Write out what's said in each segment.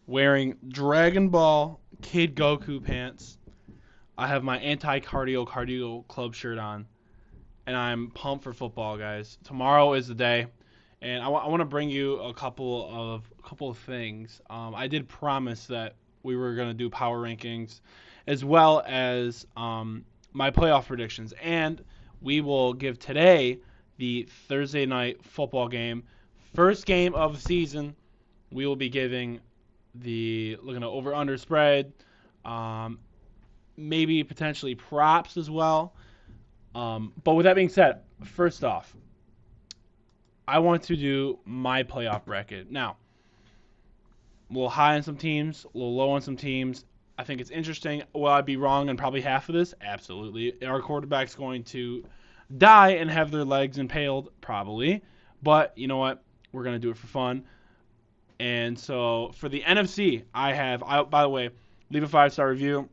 wearing Dragon Ball Kid Goku pants. I have my cardio club shirt on, and I'm pumped for football, guys. Tomorrow is the day, and I want to bring you a couple of things. I did promise that we were gonna do power rankings, as well as my playoff predictions, and we will give today the Thursday night football game, first game of the season. We will be giving the looking at over under spread, um, maybe potentially props as well. But with that being said, first off, I want to do my playoff bracket. Now, a little high on some teams, a little low on some teams. I think it's interesting. Will I be wrong on probably half of this? Absolutely. Our quarterback's going to die and have their legs impaled? Probably. But you know what? We're going to do it for fun. And so for the NFC, by the way, leave a 5-star review.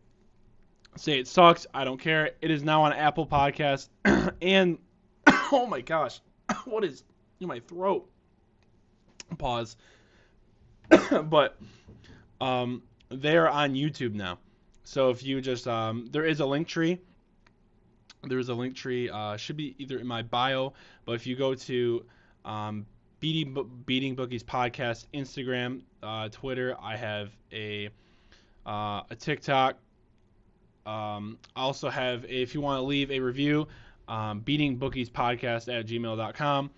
Say it sucks. I don't care. It is now on Apple Podcasts. And, oh my gosh, what is in my throat? Pause. But they're on YouTube now. So if you just, there is a link tree. There's a link tree, should be either in my bio, but if you go to Beating Bookies Podcast, Instagram, Twitter, I have a TikTok. I also have, if you want to leave a review, beatingbookies.podcast@gmail.com.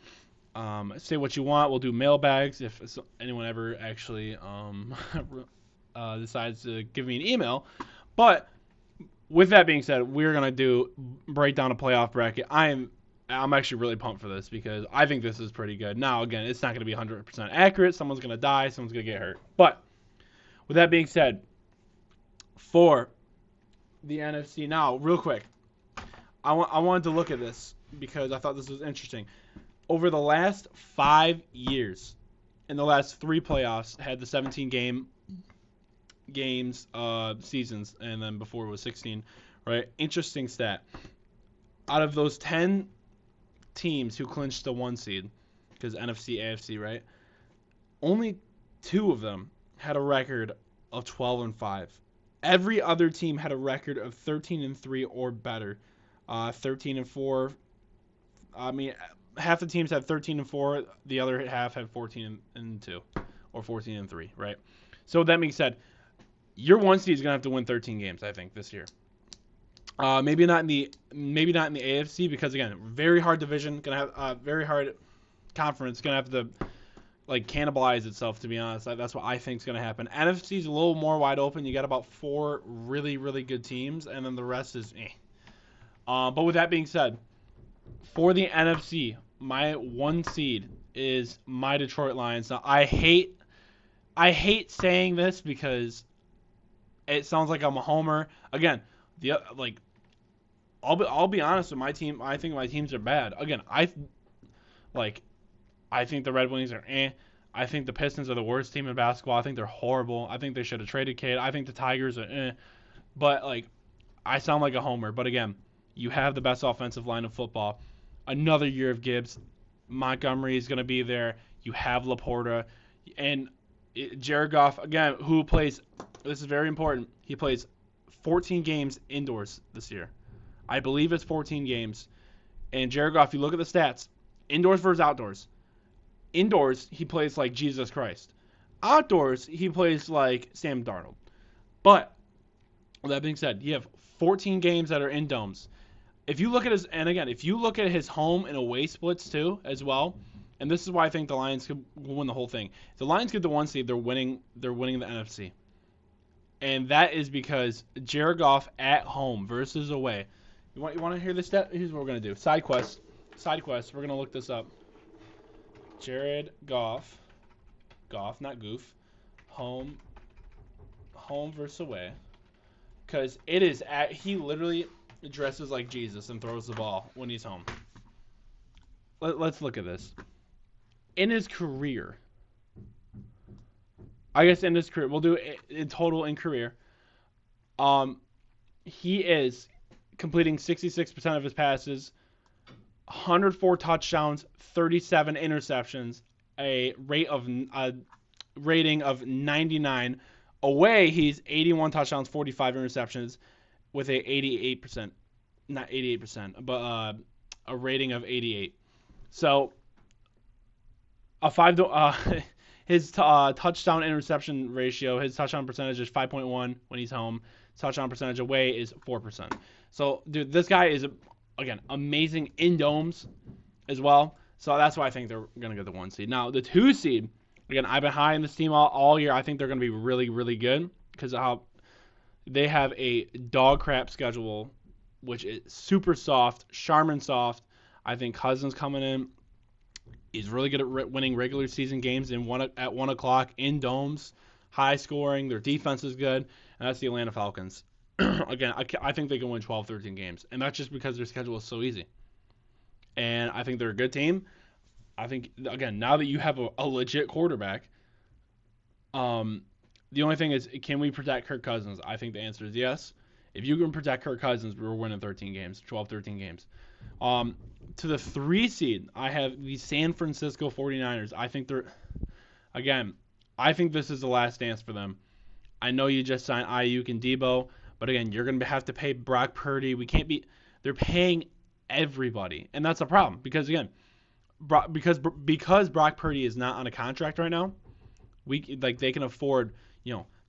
Say what you want. We'll do mailbags if anyone ever actually decides to give me an email. But with that being said, we're gonna break down a playoff bracket. I'm actually really pumped for this because I think this is pretty good. Now, again, it's not going to be 100% accurate. Someone's going to die. Someone's going to get hurt. But with that being said, for the NFC now, real quick, I wanted to look at this because I thought this was interesting. Over the last 5 years, in the last 3 playoffs, had the 17 games seasons, and then before it was 16, right? Interesting stat. Out of those 10 teams who clinched the 1 seed, because NFC, AFC, right? Only 2 of them had a record of 12-5. Every other team had a record of 13-3 or better. 13-4. I mean, half the teams had 13-4. The other half had 14-2 or 14-3, right? So that being said, your 1 seed is gonna have to win 13 games, I think, this year. Maybe not in the AFC because again, very hard division, gonna have very hard conference, gonna have to like cannibalize itself. To be honest, that's what I think is gonna happen. NFC is a little more wide open. You got about 4 really really good teams, and then the rest is eh. But with that being said, for the NFC, my 1 seed is my Detroit Lions. Now I hate saying this because it sounds like I'm a homer. Again, I'll be honest with my team. I think my teams are bad. Again, I think the Red Wings are eh. I think the Pistons are the worst team in basketball. I think they're horrible. I think they should have traded Cade. I think the Tigers are eh. But I sound like a homer. But again, you have the best offensive line of football. Another year of Gibbs. Montgomery is going to be there. You have Laporta and Jared Goff again, who plays. This is very important. He plays 14 games indoors this year. I believe it's 14 games. And Jared Goff, if you look at the stats, indoors versus outdoors. Indoors, he plays like Jesus Christ. Outdoors, he plays like Sam Darnold. But, with that being said, you have 14 games that are in domes. If you look at his home and away splits too, as well, and this is why I think the Lions could win the whole thing. If the Lions get the 1 seed, they're winning the NFC. And that is because Jared Goff at home versus away. You want to hear this stat? Here's what we're going to do. Side quest. We're going to look this up. Jared Goff, not Goof, home versus away. Because he literally dresses like Jesus and throws the ball when he's home. Let's look at this. In his career, we'll do it in total in career. He is completing 66% of his passes, 104 touchdowns, 37 interceptions, a rate of rating of 99. Away, he's 81 touchdowns, 45 interceptions with a 88%, not 88%, but a rating of 88. So a his touchdown interception ratio, his touchdown percentage is 5.1 when he's home. Touchdown percentage away is 4%. So, dude, this guy is, again, amazing in domes as well. So that's why I think they're going to get the 1 seed. Now, the 2 seed, again, I've been high in this team all year. I think they're going to be really, really good because of how they have a dog crap schedule, which is super soft, Charmin soft. I think Cousins coming in. He's really good at winning regular season games at 1 o'clock in domes, high scoring. Their defense is good, and that's the Atlanta Falcons. Again, I think they can win 12, 13 games, and that's just because their schedule is so easy. And I think they're a good team. I think, again, now that you have a legit quarterback, the only thing is, can we protect Kirk Cousins? I think the answer is yes. If you can protect Kirk Cousins, we're winning 13 games, 12, 13 games. To the 3 seed, I have the San Francisco 49ers. I think I think this is the last dance for them. I know you just signed Ayuk and Debo, but again, you're going to have to pay Brock Purdy. They're paying everybody, and that's a problem because, again, because Brock Purdy is not on a contract right now, they can afford,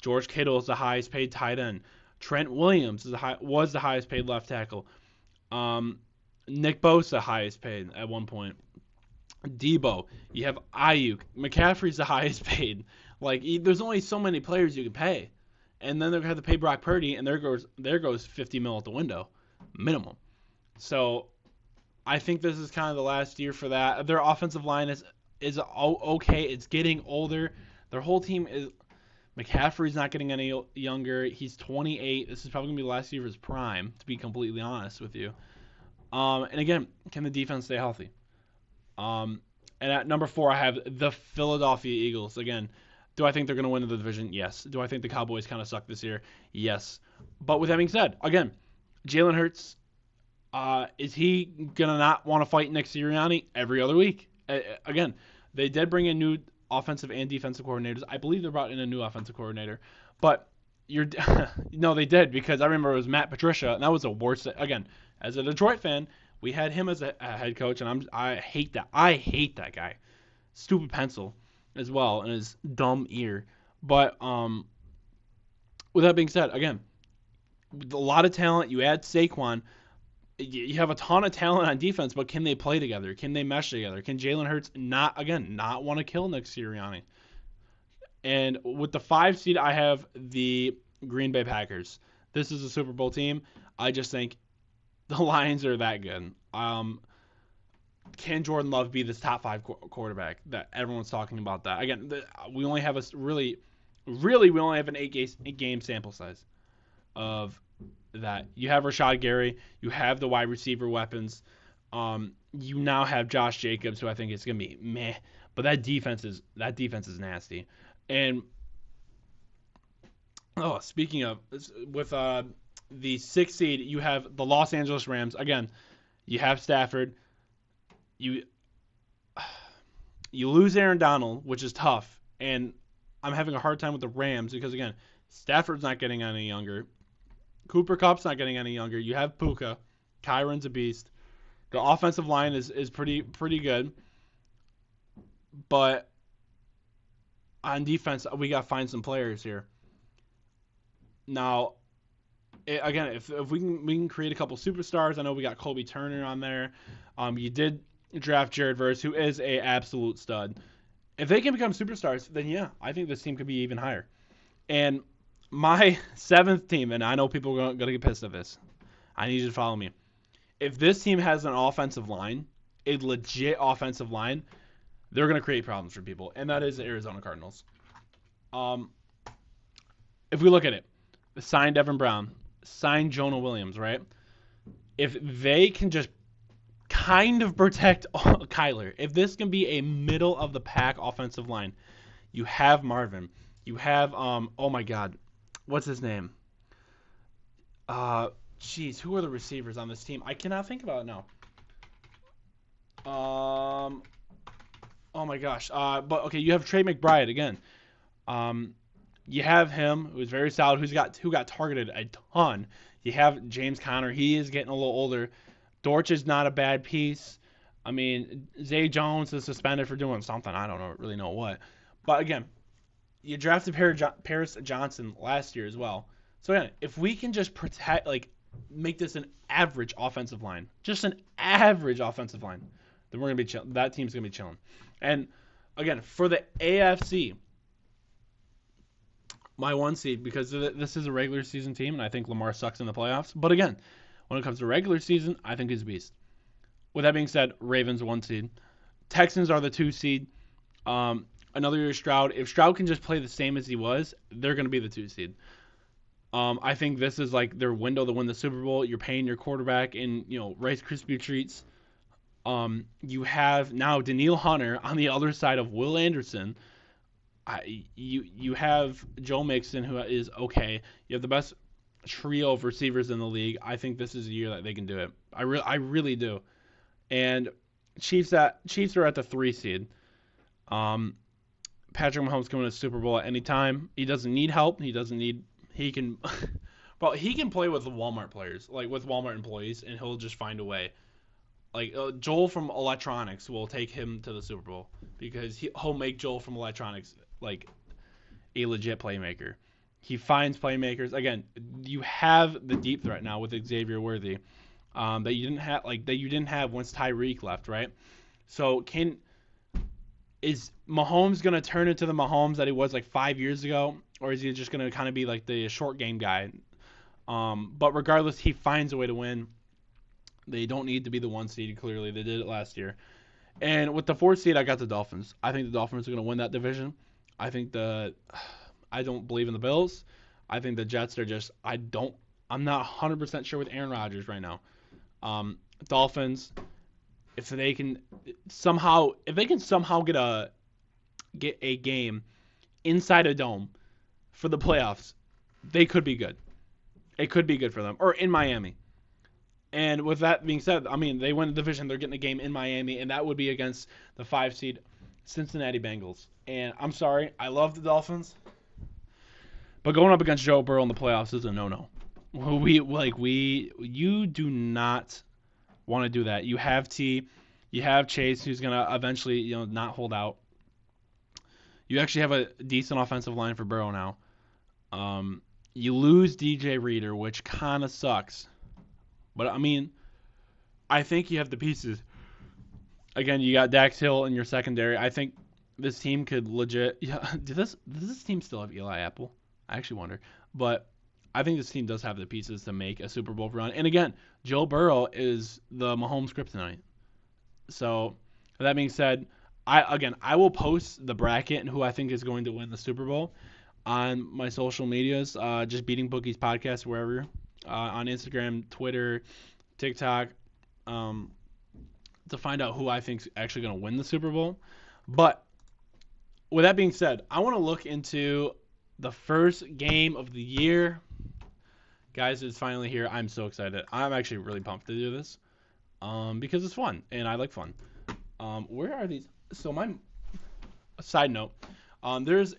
George Kittle is the highest paid tight end. Trent Williams was the highest paid left tackle. Nick Bosa highest paid at one point. Debo, you have Ayuk. McCaffrey's the highest paid. There's only so many players you can pay, and then they're gonna have to pay Brock Purdy, and there goes $50 million out the window, minimum. So, I think this is kind of the last year for that. Their offensive line is okay. It's getting older. Their whole team is. McCaffrey's not getting any younger. He's 28. This is probably going to be the last year of his prime, to be completely honest with you. And again, can the defense stay healthy? And at number 4, I have the Philadelphia Eagles. Again, do I think they're going to win the division? Yes. Do I think the Cowboys kind of suck this year? Yes. But with that being said, again, Jalen Hurts, is he going to not want to fight Nick Sirianni every other week? Again, they did bring in new offensive and defensive coordinators. I believe they brought in a new offensive coordinator. But no, they did, because I remember it was Matt Patricia, and that was the worst. Again, as a Detroit fan, we had him as a head coach, and I hate that. I hate that guy. Stupid pencil as well, and his dumb ear. But with that being said, again, with a lot of talent, you add Saquon. You have a ton of talent on defense, but can they play together? Can they mesh together? Can Jalen Hurts not want to kill Nick Sirianni? And with the 5 seed, I have the Green Bay Packers. This is a Super Bowl team. I just think the Lions are that good. Can Jordan Love be this top 5 quarterback that everyone's talking about? That again, we only have we only have an 8-game sample size of that. You have Rashad Gary, you have the wide receiver weapons, you now have Josh Jacobs, who I think is gonna be meh, but that defense is nasty. And speaking of, with the 6th seed, you have the Los Angeles Rams. Again, you have Stafford. You lose Aaron Donald, which is tough, and I'm having a hard time with the Rams because, again, Stafford's not getting any younger. Cooper Kupp's not getting any younger. You have Puka. Kyron's a beast. The offensive line is pretty good. But on defense, we got to find some players here. Now, again, if we can create a couple superstars. I know we got Kobe Turner on there. You did draft Jared Verse, who is a absolute stud. If they can become superstars, then yeah, I think this team could be even higher. And my 7th team, and I know people are going to get pissed at this. I need you to follow me. If this team has an offensive line, a legit offensive line, they're going to create problems for people, and that is the Arizona Cardinals. If we look at it, sign Devin Brown, sign Jonah Williams, right? If they can just kind of protect Kyler, if this can be a middle-of-the-pack offensive line, you have Marvin. You have, oh my God, what's his name? Who are the receivers on this team? I cannot think about it now. Oh my gosh. But okay, you have Trey McBride again. Um, you have him, who's very solid, who got targeted a ton. You have James Conner. He is getting a little older. Dortch is not a bad piece. I mean, Zay Jones is suspended for doing something. I don't know, really know what. But again, you drafted Paris Johnson last year as well. So again, if we can just protect, like, make this an average offensive line, just an average offensive line, then we're gonna be that team's gonna be chilling. And again, for the AFC, my one seed, because this is a regular season team, and I think Lamar sucks in the playoffs. But again, when it comes to regular season, I think he's a beast. With that being said, Ravens one seed, Texans are the 2 seed. Another year Stroud. If Stroud can just play the same as he was, they're going to be the 2 seed. I think this is like their window to win the Super Bowl. You're paying your quarterback in Rice Krispie treats. You have now Danielle Hunter on the other side of Will Anderson. You have Joe Mixon, who is okay. You have the best trio of receivers in the league. I think this is a year that they can do it. I really do. And Chiefs are at the 3 seed. Patrick Mahomes can win a Super Bowl at any time. He doesn't need help. He can well, he can play with Walmart players, like with Walmart employees, and he'll just find a way. Like Joel from Electronics will take him to the Super Bowl because he'll make Joel from Electronics like a legit playmaker. He finds playmakers. Again, you have the deep threat now with Xavier Worthy that you didn't have once Tyreek left, right? So is Mahomes gonna turn into the Mahomes that he was like 5 years ago, or is he just gonna kind of be like the short game guy? But regardless, he finds a way to win. They don't need to be the 1 seed. Clearly, they did it last year. And with the 4 seed, I got the Dolphins. I think the Dolphins are going to win that division. I don't believe in the Bills. I think the Jets are just. I'm not 100% sure with Aaron Rodgers right now. Dolphins, if they can somehow get a game inside a dome for the playoffs, they could be good. It could be good for them, or in Miami. And with that being said, I mean, they win the division. They're getting a game in Miami, and that would be against the 5 seed Cincinnati Bengals. And I'm sorry, I love the Dolphins, but going up against Joe Burrow in the playoffs is a no-no. You do not want to do that. You have you have Chase, who's gonna eventually not hold out. You actually have a decent offensive line for Burrow now. You lose DJ Reader, which kind of sucks. But, I mean, I think you have the pieces. Again, you got Dax Hill in your secondary. I think this team could legit. Yeah, does this team still have Eli Apple? I actually wonder. But I think this team does have the pieces to make a Super Bowl run. And, again, Joe Burrow is the Mahomes kryptonite. So, with that being said, I will post the bracket and who I think is going to win the Super Bowl on my social medias, just Beating Bookies Podcast, wherever. On Instagram, Twitter, TikTok, to find out who I think is actually going to win the Super Bowl. But with that being said, I want to look into the first game of the year. Guys, it's finally here. I'm so excited. I'm actually really pumped to do this because it's fun, and I like fun. Where are these? So side note,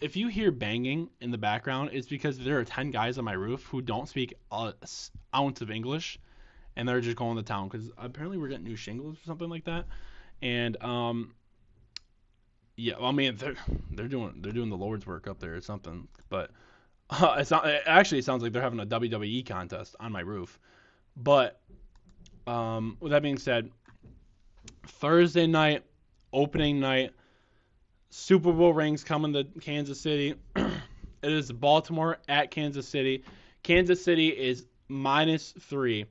if you hear banging in the background, it's because there are 10 guys on my roof who don't speak an ounce of English, and they're just going to town because apparently we're getting new shingles or something like that. And yeah, I mean they're doing the Lord's work up there or something. But it actually sounds like they're having a WWE contest on my roof. But with that being said, Thursday night, opening night. Super Bowl rings coming to Kansas City. It is Baltimore at Kansas City. Kansas City is -3.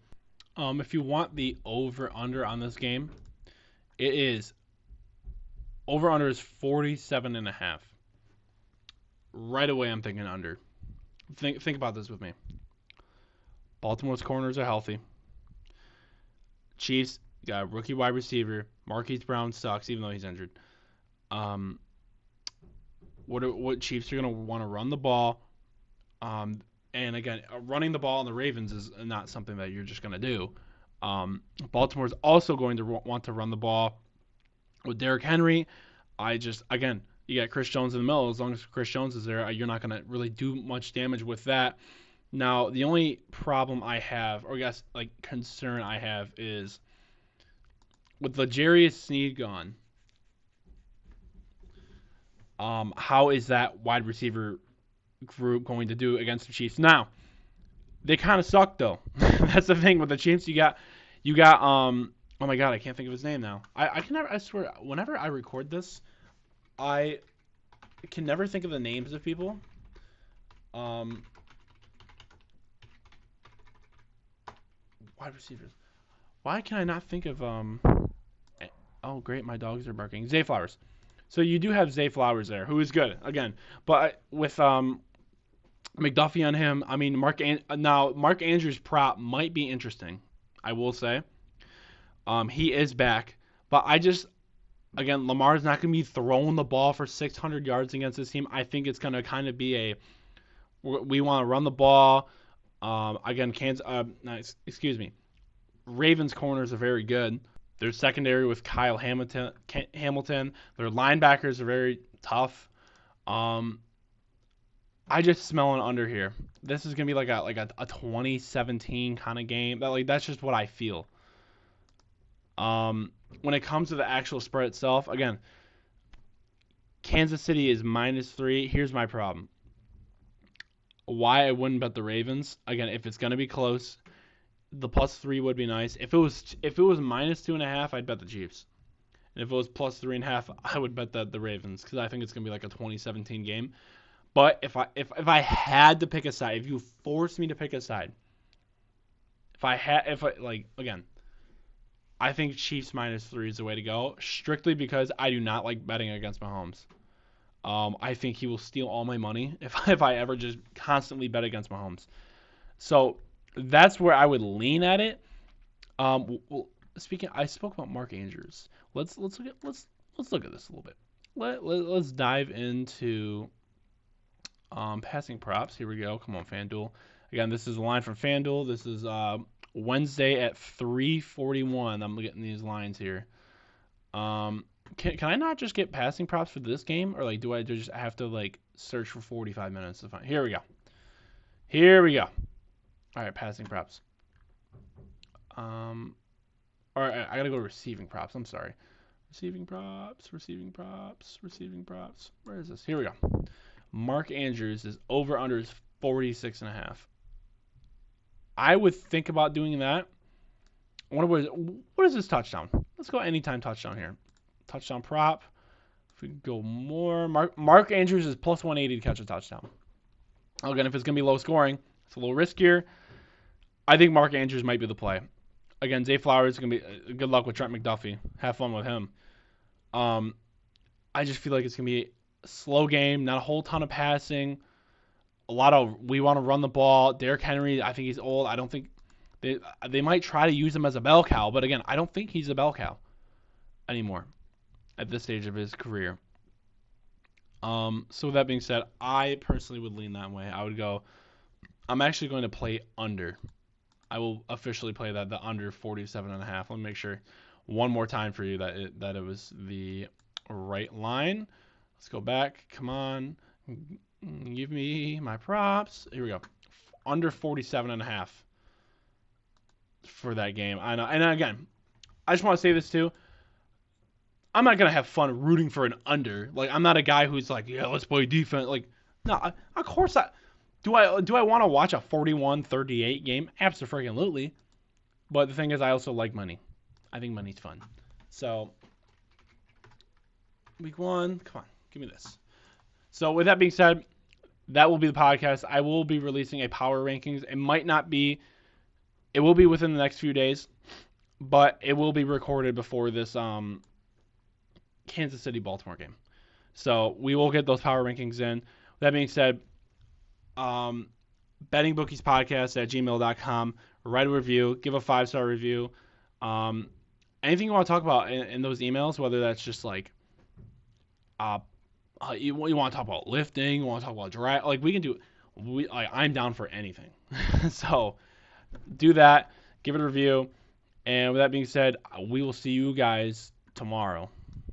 If you want the over/under on this game, it is over/under is 47.5. Right away, I'm thinking under. Think about this with me. Baltimore's corners are healthy. Chiefs got a rookie wide receiver. Marquise Brown sucks, even though he's injured. What Chiefs are going to want to run the ball. And again, running the ball on the Ravens is not something that you're just going to do. Baltimore's also going to want to run the ball with Derrick Henry. Again, You got Chris Jones in the middle. As long as Chris Jones is there, you're not going to really do much damage with that. Now, the only problem I have, or I guess like concern I have, is with L'Jarius Sneed gone. How is that wide receiver group going to do against the Chiefs? Now, they kind of suck though. That's the thing with the Chiefs. You got oh my god, I can't think of his name now. I swear, whenever I record this, I can never think of the names of people. Wide receivers. Why can I not think of oh great, my dogs are barking. Zay Flowers. So you do have Zay Flowers there, who is good again, but with McDuffie on him, I mean Mark Andrews' prop might be interesting. I will say, he is back, but again, Lamar's not going to be throwing the ball for 600 yards against this team. I think it's going to kind of be we want to run the ball. Again, Ravens corners are very good. Their secondary with Kyle Hamilton. Their linebackers are very tough. I just smell an under here. This is gonna be like a 2017 kind of game. That's just what I feel. When it comes to the actual spread itself, again, Kansas City is -3. Here's my problem. Why I wouldn't bet the Ravens? Again, if it's gonna be close, the +3 would be nice. If it was -2.5, I'd bet the Chiefs. And if it was +3.5, I would bet the Ravens because I think it's gonna be like a 2017 game. But if I had to pick a side, if you forced me to pick a side, again, I think Chiefs -3 is the way to go. Strictly because I do not like betting against Mahomes. I think he will steal all my money if I ever just constantly bet against Mahomes. So that's where I would lean at it. Well, I spoke about Mark Andrews. Let's look at this a little bit. Let's dive into passing props. Here we go. Come on, FanDuel. Again, this is a line from FanDuel. This is Wednesday at 3:41. I'm getting these lines here. Can I not just get passing props for this game, or do I just have to search for 45 minutes to find? Here we go. All right, passing props. All right, I gotta go to receiving props. I'm sorry. Receiving props. Where is this? Here we go. Mark Andrews is over/under is 46.5. I would think about doing that. What is this touchdown? Let's go anytime touchdown here. Touchdown prop. If we go more, Mark Andrews is +180 to catch a touchdown. Again, if it's gonna be low scoring, it's a little riskier. I think Mark Andrews might be the play. Again, Zay Flowers is going to be good luck with Trent McDuffie. Have fun with him. I just feel like it's going to be a slow game, not a whole ton of passing. We want to run the ball. Derrick Henry, I think he's old. I don't think they might try to use him as a bell cow, but again, I don't think he's a bell cow anymore at this stage of his career. So with that being said, I personally would lean that way. I would go. I'm actually going to play under. I will officially play the under 47.5. Let me make sure one more time for you that it was the right line. Let's go back. Come on. Give me my props. Here we go. Under 47.5 for that game. I know. And again, I just want to say this too. I'm not going to have fun rooting for an under. I'm not a guy who's yeah, let's play defense. No, of course not. Do I want to watch a 41-38 game? Absolutely. But the thing is, I also like money. I think money's fun. So, week 1, come on, give me this. So, with that being said, that will be the podcast. I will be releasing a power rankings. It will be within the next few days, but it will be recorded before this Kansas City-Baltimore game. So, we will get those power rankings in. With that being said, bettingbookies.podcast@gmail.com. Write a review, give a 5-star review. Anything you want to talk about in those emails, whether that's just you want to talk about lifting, you want to talk about drag, we can do. I'm down for anything. So do that, give it a review, and with that being said, we will see you guys tomorrow.